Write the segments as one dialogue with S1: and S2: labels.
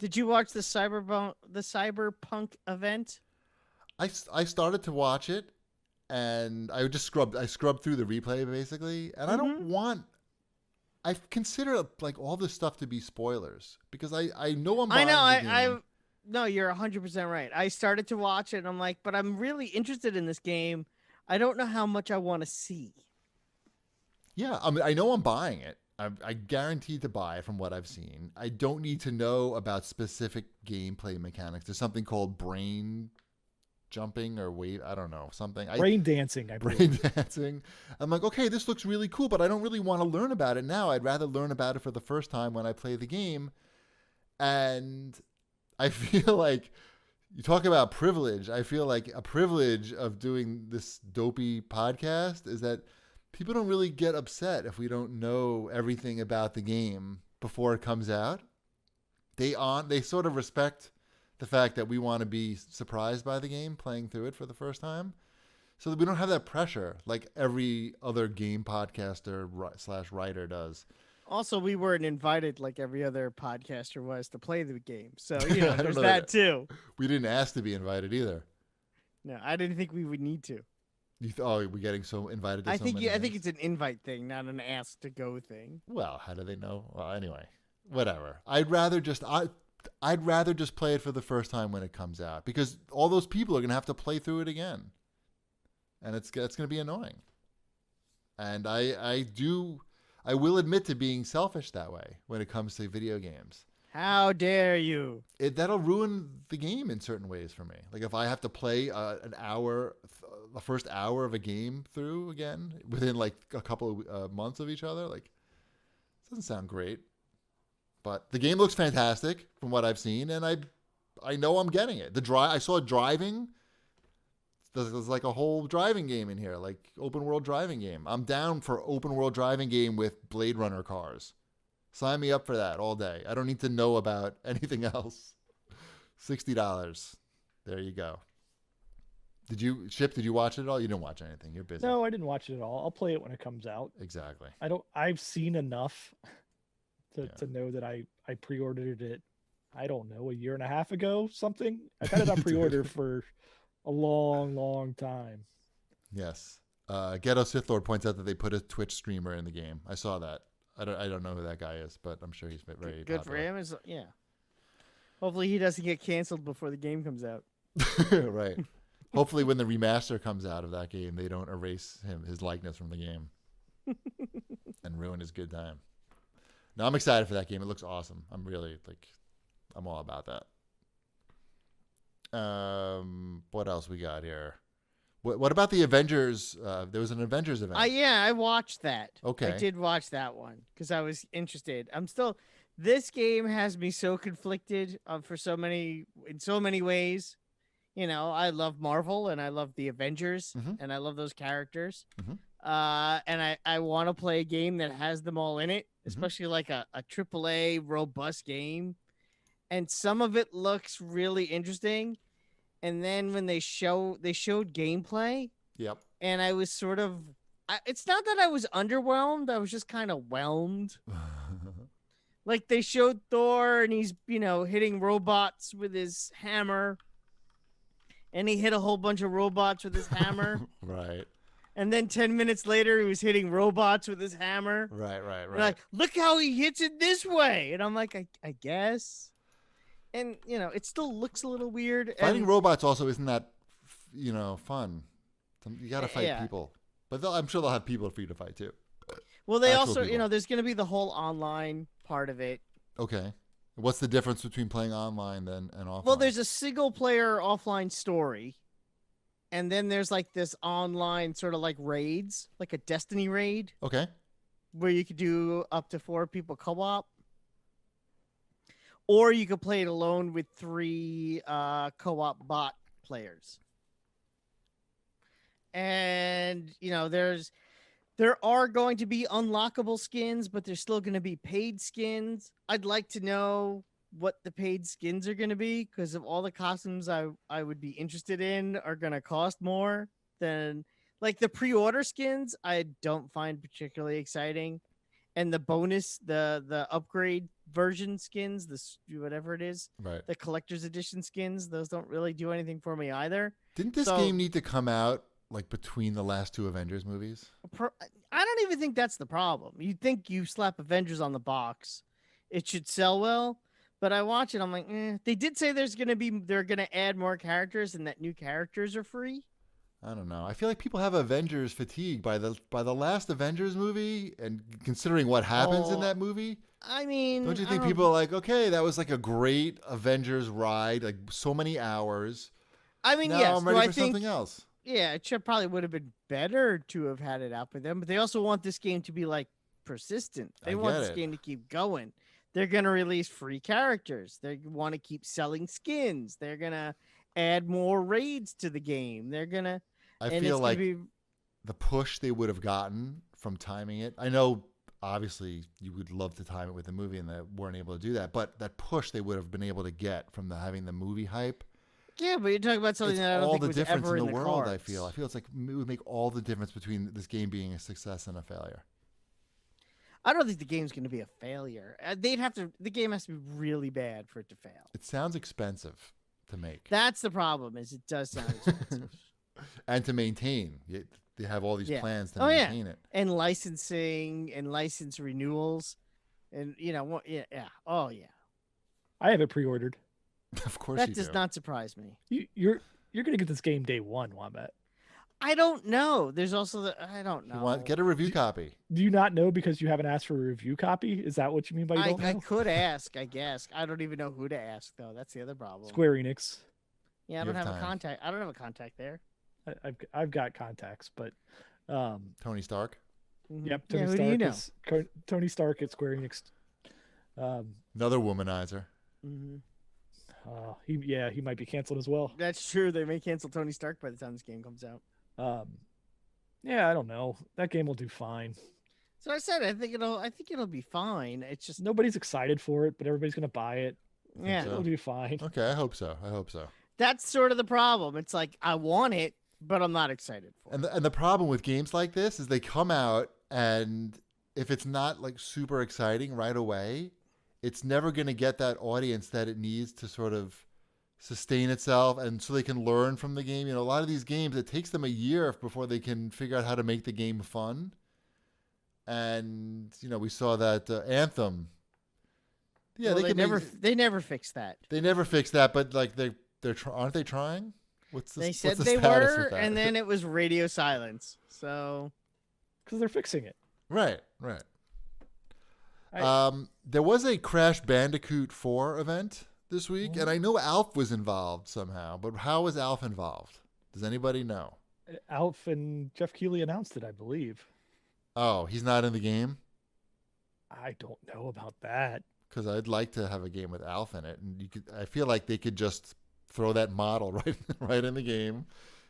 S1: Did you watch the Cyberpunk event?
S2: I started to watch it, and I scrubbed through the replay basically, and I don't
S1: Mm-hmm.
S2: want. I consider like all this stuff to be spoilers because I know I'm
S1: I know.
S2: buying the
S1: I
S2: game.
S1: no, you're 100% right. I started to watch it, and I'm like, but I'm really interested in this game. I don't know how much I want to see.
S2: Yeah, I mean, I know I'm buying it. I guaranteed to buy it from what I've seen. I don't need to know about specific gameplay mechanics. There's something called brain jumping or wave. I don't know something. I
S3: Brain dancing, I
S2: brain
S3: believe.
S2: dancing. I'm like, okay, this looks really cool, but I don't really want to learn about it now. I'd rather learn about it for the first time when I play the game. And I feel like you talk about privilege. I feel like a privilege of doing this dopey podcast is that people don't really get upset if we don't know everything about the game before it comes out. They sort of respect the fact that we want to be surprised by the game playing through it for the first time, so that we don't have that pressure like every other game podcaster slash writer does.
S1: Also, we weren't invited like every other podcaster was to play the game, so
S2: I don't
S1: there's
S2: know
S1: that
S2: that
S1: too.
S2: we didn't ask to be invited either.
S1: No, I didn't think we would need to.
S2: Oh, we're getting so invited to so many
S1: I think
S2: things.
S1: it's an invite thing, not an ask to go thing.
S2: Well, how do they know? Well, anyway, whatever. I'd rather just play it for the first time when it comes out because all those people are gonna have to play through it again, and it's gonna be annoying. And I will admit to being selfish that way when it comes to video games.
S1: How dare you?
S2: That'll ruin the game in certain ways for me. Like if I have to play an hour, the first hour of a game through again within like a couple of months of each other, like it doesn't sound great. But the game looks fantastic from what I've seen, and I know I'm getting it. I saw driving. There's like a whole driving game in here, like open world driving game. I'm down for open world driving game with Blade Runner cars. Sign me up for that all day. I don't need to know about anything else. $60. There you go. Did you watch it at all? You didn't watch anything. You're busy.
S3: No, I didn't watch it at all. I'll play it when it comes out.
S2: Exactly.
S3: I've seen enough
S2: Yeah.
S3: to know that I pre-ordered it. I don't know, a year and a half ago, something. I've had it on pre-order for a long, long time.
S2: Yes. Ghetto Sith Lord points out that they put a Twitch streamer in the game. I saw that. I don't know who that guy is, but I'm sure he's very
S1: Good for
S2: popular.
S1: him. Yeah. Hopefully, he doesn't get canceled before the game comes out.
S2: Right. Hopefully, when the remaster comes out of that game, they don't erase his likeness from the game, and ruin his good time. No, I'm excited for that game. It looks awesome. I'm all about that. What else we got here? What about the Avengers? There was an Avengers event.
S1: Yeah, I watched that.
S2: Okay.
S1: I did watch that one because I was interested. This game has me so conflicted in so many ways. I love Marvel and I love the Avengers and I love those characters.
S2: Mhm.
S1: And I want to play a game that has them all in it, especially like a AAA robust game. And some of it looks really interesting. And then when they showed gameplay,
S2: Yep.
S1: and I was it's not that I was underwhelmed. I was just kind of whelmed. Like they showed Thor and he's, hitting robots with his hammer. And he hit a whole bunch of robots with his hammer.
S2: Right.
S1: And then 10 minutes later, he was hitting robots with his hammer.
S2: Right.
S1: And like, look how he hits it this way. And I'm like, I guess. And, it still looks a little weird.
S2: Fighting
S1: and,
S2: robots also isn't that, fun. You got to fight
S1: Yeah.
S2: people. But I'm sure they'll have people for you to fight too.
S1: Well, they
S2: Actual
S1: also,
S2: people.
S1: there's going to be the whole online part of it.
S2: Okay. What's the difference between playing online then and offline?
S1: Well, there's a single player offline story. And then there's like this online sort of like raids, like a Destiny raid,
S2: Okay.
S1: where you could do up to 4 people co-op. Or you could play it alone with 3 co-op bot players. And, there are going to be unlockable skins, but there's still going to be paid skins. I'd like to know what the paid skins are going to be, because of all the costumes I would be interested in are going to cost more than like the pre-order skins. I don't find particularly exciting. and the bonus, the upgrade version skins, whatever it is,
S2: Right.
S1: the collector's edition skins, those don't really do anything for me either.
S2: Didn't this
S1: So
S2: game need to come out like between the last two Avengers movies?
S1: I don't even think that's the problem. You think you slap Avengers on the box, it should sell well. But I watch it, I'm like, They did say they're gonna add more characters and that new characters are free.
S2: I don't know. I feel like people have Avengers fatigue by the last Avengers movie, and considering what happens in
S1: Oh,
S2: that movie,
S1: I mean,
S2: don't you
S1: I
S2: think
S1: don't-
S2: people are like, okay, that was like a great Avengers ride, like so many hours.
S1: I mean,
S2: Now
S1: yes.
S2: I'm
S1: Do
S2: ready
S1: I
S2: for
S1: think?
S2: something else.
S1: Yeah, it should probably would have been better to have had it out with them, but they also want this game to be like persistent. They
S2: I
S1: want
S2: get
S1: this
S2: it.
S1: game to keep going. They're gonna release free characters. They want to keep selling skins. They're gonna add more raids to the game. They're gonna,
S2: I
S1: and
S2: feel
S1: it's
S2: like
S1: gonna be
S2: the push they would have gotten from timing it. I know, obviously, you would love to time it with the movie, and they weren't able to do that. But that push they would have been able to get from having the movie hype.
S1: yeah. But you're talking about something
S2: It's
S1: that I don't
S2: all
S1: think
S2: the
S1: was
S2: difference
S1: ever
S2: in
S1: in
S2: the
S1: the
S2: world.
S1: cards.
S2: I feel it's like it would make all the difference between this game being a success and a failure.
S1: I don't think the game's gonna be a failure. The game has to be really bad for it to fail.
S2: It sounds expensive to make
S1: That's the problem. Is it does sound expensive.
S2: and to maintain. They have all these
S1: Yeah.
S2: plans to
S1: Oh, yeah.
S2: maintain it.
S1: And licensing and license renewals, and what? Yeah. Oh yeah.
S3: I have it pre-ordered.
S2: Of course,
S1: That
S2: you
S1: does
S2: do.
S1: not surprise me.
S3: You're gonna get this game day one, Wombat.
S1: I don't know. There's also I don't know.
S2: Get a review copy.
S3: Do you not know because you haven't asked for a review copy? Is that what you mean by you don't
S1: I
S3: know?
S1: could ask. I guess I don't even know who to ask though. That's the other problem.
S3: Square Enix.
S1: Yeah, I
S2: You
S1: don't
S2: have
S1: have a
S2: time.
S1: contact. I don't have a contact there.
S3: I've got contacts, but
S2: Tony Stark.
S1: Mhm.
S3: yep.
S1: Yeah,
S3: Tony
S1: who
S3: Stark
S1: do you know?
S3: is Tony Stark at Square Enix.
S2: Another womanizer.
S1: Mhm.
S3: He might be canceled as well.
S1: That's true. They may cancel Tony Stark by the time this game comes out.
S3: Yeah, I don't know. That game will do fine.
S1: So I said I think it'll be fine. It's just
S3: Nobody's excited for it, but everybody's gonna buy it.
S1: yeah.
S2: so.
S3: It'll do fine.
S2: Okay, I hope so.
S1: That's sort of the problem. It's like I want it, but I'm not excited for it.
S2: And the problem with games like this is they come out, and if it's not like super exciting right away, it's never going to get that audience that it needs to sort of sustain itself, and so they can learn from the game. A lot of these games, it takes them a year before they can figure out how to make the game fun. And we saw that Anthem. Yeah,
S1: Well,
S2: they
S1: never fixed that.
S2: They never fixed that, but like aren't they trying?
S1: They said
S2: what's the
S1: they
S2: status
S1: were,
S2: with that?
S1: and then it was radio silence. So
S3: Because they're fixing it.
S2: right. There was a Crash Bandicoot 4 event this week, and I know Alf was involved somehow, but how was Alf involved? Does anybody know?
S3: Alf and Jeff Keighley announced it, I believe.
S2: Oh, he's not in the game?
S3: I don't know about that.
S2: Because I'd like to have a game with Alf in it, and I feel like they could just throw that model right in the game.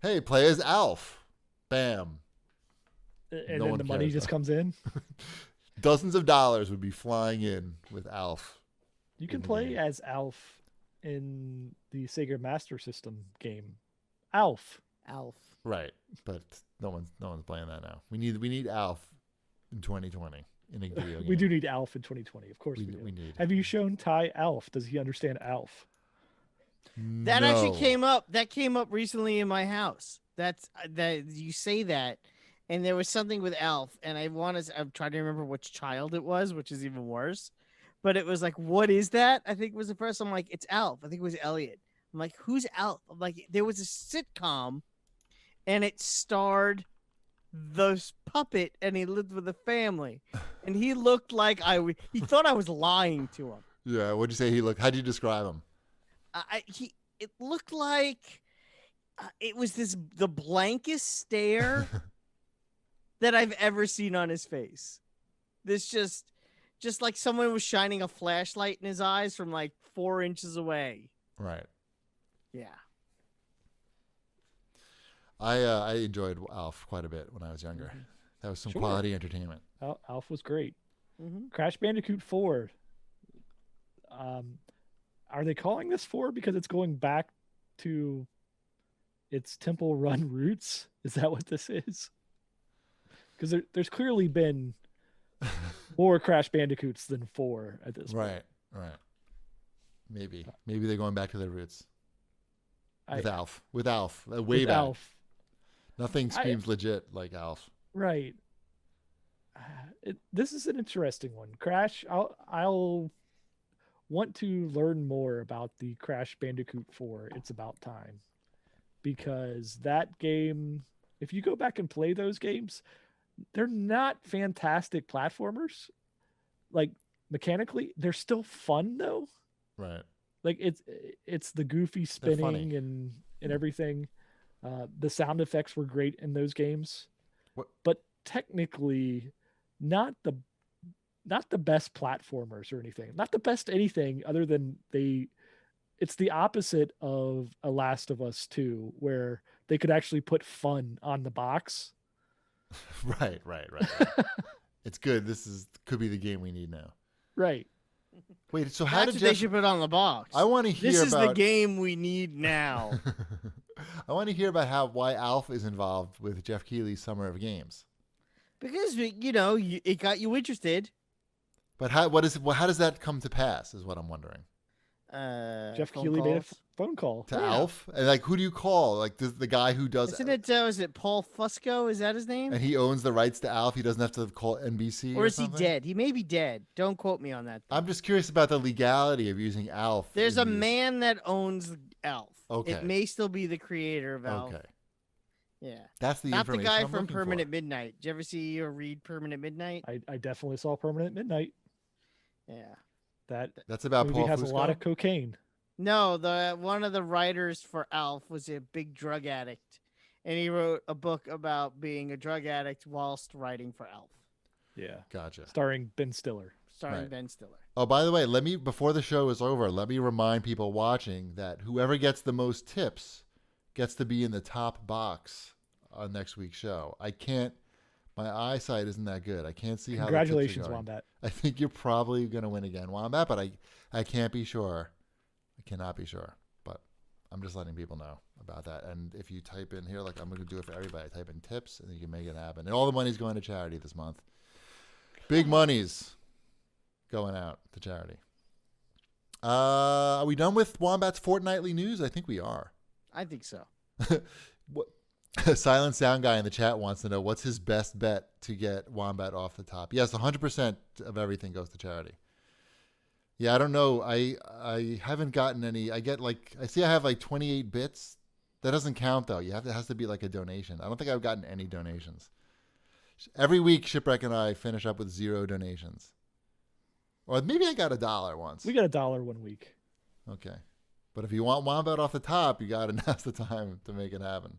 S2: Hey, play as Alf. Bam.
S3: And
S2: No
S3: then
S2: one
S3: the money
S2: cares,
S3: just
S2: though.
S3: comes in.
S2: Dozens of dollars would be flying in with Alf.
S3: You can
S2: In the
S3: play
S2: game.
S3: as Alf in the Sega Master System game. Alf.
S1: Alf.
S2: Right, but no one's playing that now. We need Alf in 2020 in a video game.
S3: We do need Alf in 2020. Of course we do.
S2: We need.
S3: Have you shown Ty Alf? Does he understand Alf?
S1: That actually
S2: No.
S1: came up. That came up recently in my house. That you say that, and there was something with Alf, and I'm trying to remember which child it was, which is even worse. But it was like, what is that? I think it was the first. I'm like, it's Alf. I think it was Elliot. I'm like, who's Alf? I'm like, there was a sitcom, and it starred the puppet, and he lived with a family, and he looked like he thought I was lying to him.
S2: Yeah, what'd you say he looked? How'd you describe him?
S1: It looked like it was the blankest stare that I've ever seen on his face. This just like someone was shining a flashlight in his eyes from like 4 inches away.
S2: Right.
S1: Yeah.
S2: I enjoyed Alf quite a bit when I was younger.
S1: Mm-hmm.
S2: That was some
S3: Sure.
S2: quality entertainment.
S3: Alf was great.
S1: Mm-hmm.
S3: Crash Bandicoot 4. Are they calling this 4 because it's going back to its Temple Run roots? Is that what this is? Because there's clearly been more Crash Bandicoots than 4 at this point.
S2: Right. Maybe they're going back to their roots with
S3: I-
S2: Alf. Way
S3: with
S2: back.
S3: Alf.
S2: Nothing screams legit like Alf.
S3: Right. This is an interesting one. Crash. I'll want to learn more about the Crash Bandicoot 4. It's about time, because that game. If you go back and play those games, they're not fantastic platformers. Like mechanically, they're still fun though.
S2: Right.
S3: Like it's the goofy
S2: They're funny.
S3: spinning and everything. The sound effects were great in those games, but technically not the best platformers or anything. Not the best anything other than it's the opposite of a Last of Us 2, where they could actually put fun on the box.
S2: Right. It's good. Could be the game we need now.
S3: Right.
S2: Wait, so how
S1: That's
S2: did
S1: what they
S2: Jeff...
S1: should put on the box.
S2: I want to hear
S1: This is
S2: about
S1: the game we need now.
S2: I want to hear about why Alf is involved with Jeff Keighley's Summer of Games.
S1: Because it got you interested.
S2: But how does that come to pass? Is what I'm wondering.
S3: Jeff
S1: Phone
S3: Keighley made a
S1: calls.
S3: phone call.
S2: To Alf, and like, who do you call? Like the guy who does?
S1: Isn't it? Is it Paul Fusco? Is that his name?
S2: And he owns the rights to Alf. He doesn't have to call NBC.
S1: Or is he
S2: something?
S1: dead? He may be dead. Don't quote me on that.
S2: I'm just curious about the legality of using Alf.
S1: There's a
S2: in these-
S1: man that owns Alf.
S2: Okay.
S1: It may still be the creator of Alf.
S2: Okay,
S1: Yeah.
S2: that's the
S1: Not the
S2: information
S1: guy
S2: I'm
S1: from
S2: looking
S1: Permanent
S2: for.
S1: Midnight. Did you ever see or read Permanent Midnight?
S3: I definitely saw Permanent Midnight.
S1: Yeah.
S3: That
S2: That's about
S3: movie
S2: Paul
S3: has
S2: Fusco?
S3: a lot of cocaine.
S1: No, one of the writers for Alf was a big drug addict, and he wrote a book about being a drug addict whilst writing for Alf,
S3: Yeah.
S2: Gotcha.
S3: Starring Ben Stiller.
S1: starring
S2: Right.
S1: Ben Stiller.
S2: Oh, by the way, before the show is over, let me remind people watching that whoever gets the most tips gets to be in the top box on next week's show. My eyesight isn't that good. I can't see how.
S3: Congratulations,
S2: the tips are going.
S3: Wombat.
S2: I think you're probably going to win again, Wombat, but I can't be sure. I cannot be sure, but I'm just letting people know about that. And if you type in here, like I'm going to do it for everybody, type in tips and you can make it happen. And all the money's going to charity this month. Big money's going out to charity. Are we done with Wombat's fortnightly news? I think we are.
S1: I think so.
S2: What? Silent Sound Guy in the chat wants to know what's his best bet to get Wombat off the top. Yes, 100% of everything goes to charity. Yeah, I don't know. I haven't gotten any. I have like 28 bits. That doesn't count though. It has to be like a donation. I don't think I've gotten any donations. Every week, Shipwreck and I finish up with 0 donations. Or maybe I got $1 once.
S3: We got $1 one week.
S2: Okay. But if you want Wombat off the top, you got to now's the time to make it happen.